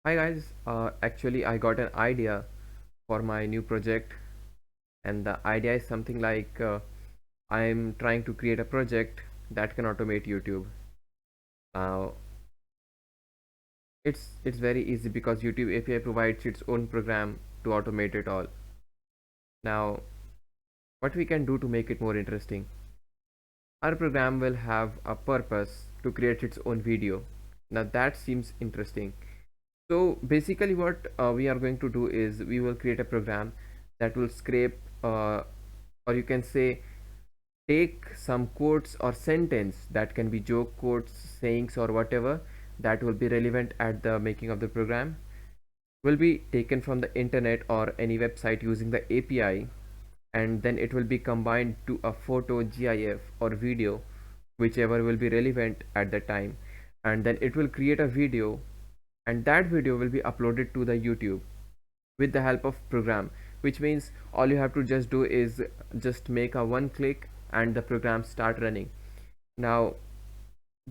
Hi guys, actually I got an idea for my new project, and the idea is something like I'm trying to create a project that can automate YouTube. Now it's very easy because YouTube API provides its own program to automate it all. Now what we can do to make it more interesting? Our program will have a purpose to create its own video. Now that seems interesting. So basically what we are going to do is we will create a program that will scrape or you can say take some quotes or sentence that can be joke quotes, sayings or whatever that will be relevant at the making of the program, will be taken from the internet or any website using the API, and then it will be combined to a photo, GIF or video, whichever will be relevant at the time, and then it will create a video, and that video will be uploaded to the YouTube with the help of program, which means all you have to just do is just make a one click and the program start running. Now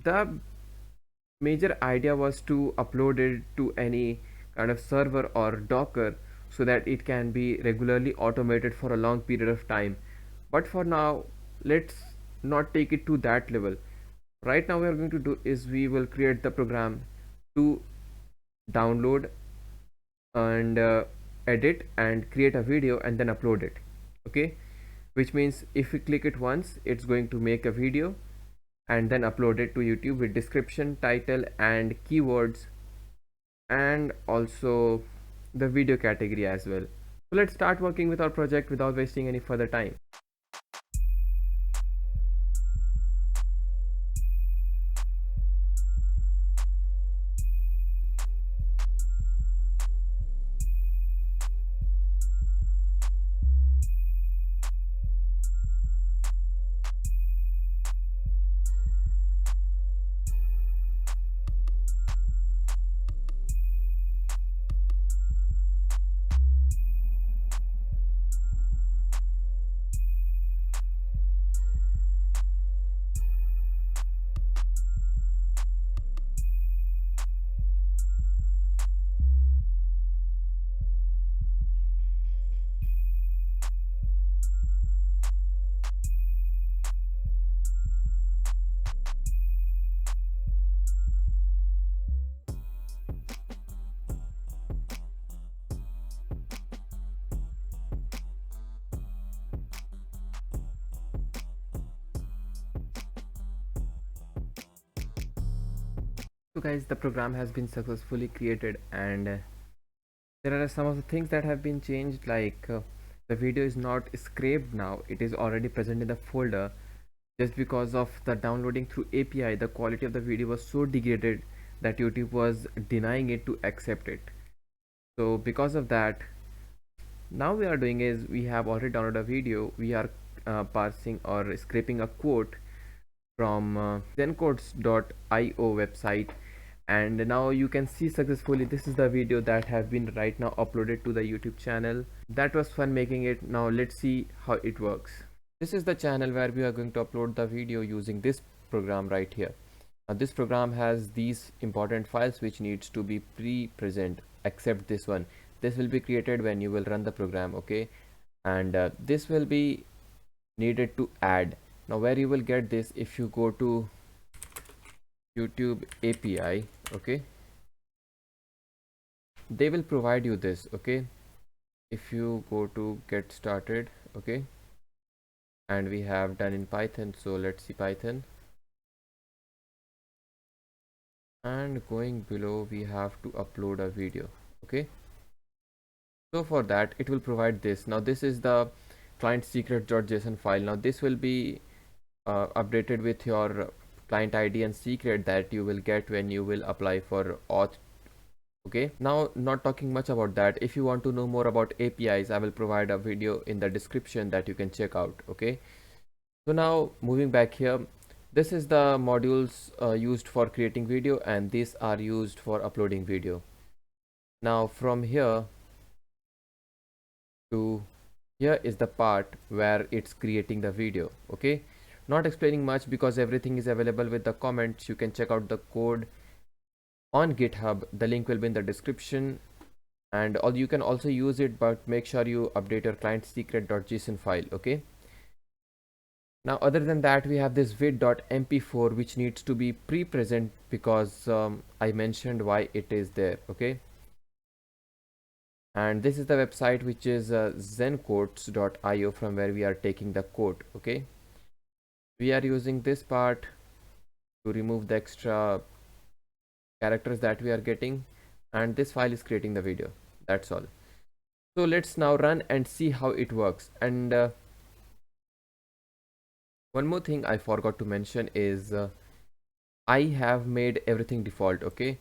the major idea was to upload it to any kind of server or Docker so that it can be regularly automated for a long period of time. But for now, let's not take it to that level. Right now, we are going to do is we will create the program to download and edit and create a video and then upload it. Okay, which means if we click it once, it's going to make a video and then upload it to YouTube with description, title and keywords, and also the video category as well. So let's start working with our project without wasting any further time. So guys, the program has been successfully created, and there are some of the things that have been changed, like the video is not scraped now, it is already present in the folder. Just because of the downloading through API, the quality of the video was so degraded that YouTube was denying it to accept it. So because of that, now we are doing is we have already downloaded a video, we are parsing or scraping a quote from zencodes.io website, and now you can see successfully this is the video that have been right now uploaded to the YouTube channel. That was fun making it. Now let's see how it works. This is the channel where we are going to upload the video using this program right here. Now this program has these important files which needs to be pre-present, except this one. This will be created when you will run the program, okay? And this will be needed to add. Now where you will get this, if you go to YouTube API, okay, they will provide you this, okay? If you go to get started, okay, and we have done in Python, so let's see Python, and going below we have to upload a video, okay? So for that it will provide this. Now this is the client secret.json file. Now this will be updated with your client ID and secret that you will get when you will apply for auth. Okay, now not talking much about that. If you want to know more about APIs, I will provide a video in the description that you can check out. Okay, so now moving back here, this is the modules used for creating video, and these are used for uploading video. Now from here to here is the part where it's creating the video. Okay, not explaining much because everything is available with the comments. You can check out the code on GitHub. The link will be in the description, and you can also use it, but make sure you update your client secret.json file. Okay, now other than that, we have this vid.mp4 which needs to be pre-present because I mentioned why it is there. Okay, and this is the website which is zenquotes.io, from where we are taking the quote. Okay, we are using this part to remove the extra characters that we are getting, and this file is creating the video. That's all. So let's now run and see how it works. And one more thing I forgot to mention is I have made everything default. Okay,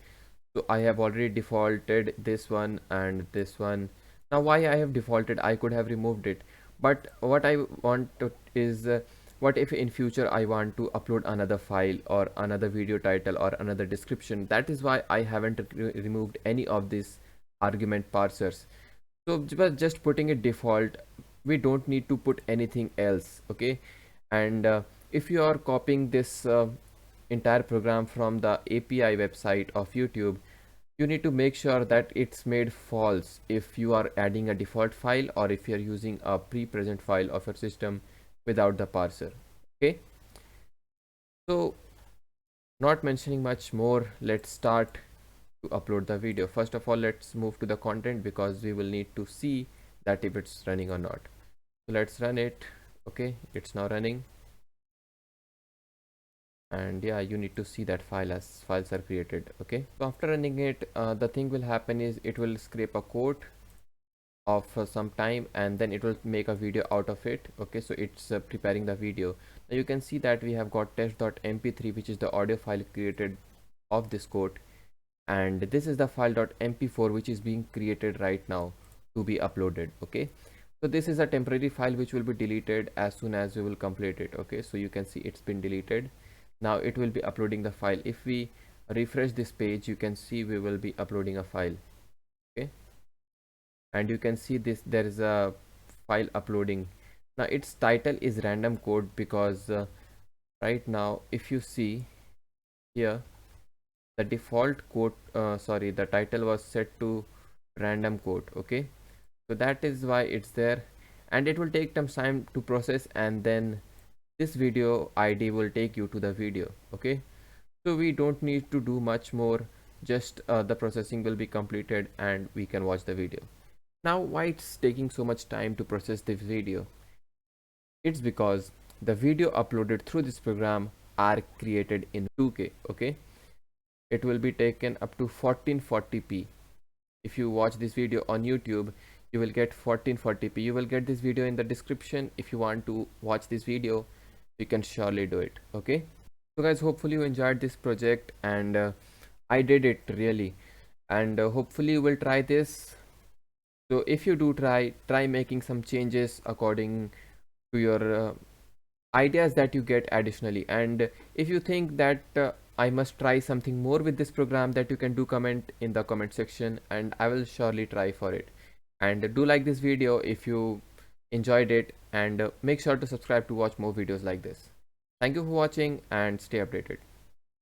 so I have already defaulted this one and this one. Now why I have defaulted, I could have removed it, but what I want to is what if in future I want to upload another file or another video title or another description. That is why I haven't removed any of these argument parsers. So just putting it default, we don't need to put anything else. Okay, and if you are copying this entire program from the API website of YouTube, you need to make sure that it's made false if you are adding a default file or if you're using a pre-present file of your system without the parser. Okay, so not mentioning much more, let's start to upload the video. First of all, let's move to the content because we will need to see that if it's running or not. So let's run it. Okay, it's now running, and yeah, you need to see that file as files are created. Okay, so after running it, the thing will happen is it will scrape a quote of some time, and then it will make a video out of it. Okay, so it's preparing the video. Now you can see that we have got test.mp3, which is the audio file created of this quote, and this is the file.mp4 which is being created right now to be uploaded. Okay, so this is a temporary file which will be deleted as soon as we will complete it. Okay, so you can see it's been deleted. Now it will be uploading the file. If we refresh this page, you can see we will be uploading a file. Okay, and you can see this, there is a file uploading. Now its title is random code because right now if you see here, the default code the title was set to random code. Okay, so that is why it's there, and it will take some time to process, and then this video ID will take you to the video. Okay, so we don't need to do much more, just the processing will be completed and we can watch the video. Now why it's taking so much time to process this video? It's because the video uploaded through this program are created in 2K. Okay, it will be taken up to 1440p. If you watch this video on YouTube, you will get 1440p. You will get this video in the description. If you want to watch this video, you can surely do it. Okay, so guys, hopefully you enjoyed this project, and I did it really, and hopefully you will try this. So if you do try making some changes according to your ideas that you get additionally, and if you think that I must try something more with this program, that you can do comment in the comment section, and I will surely try for it. And do like this video if you enjoyed it, and make sure to subscribe to watch more videos like this. Thank you for watching and stay updated.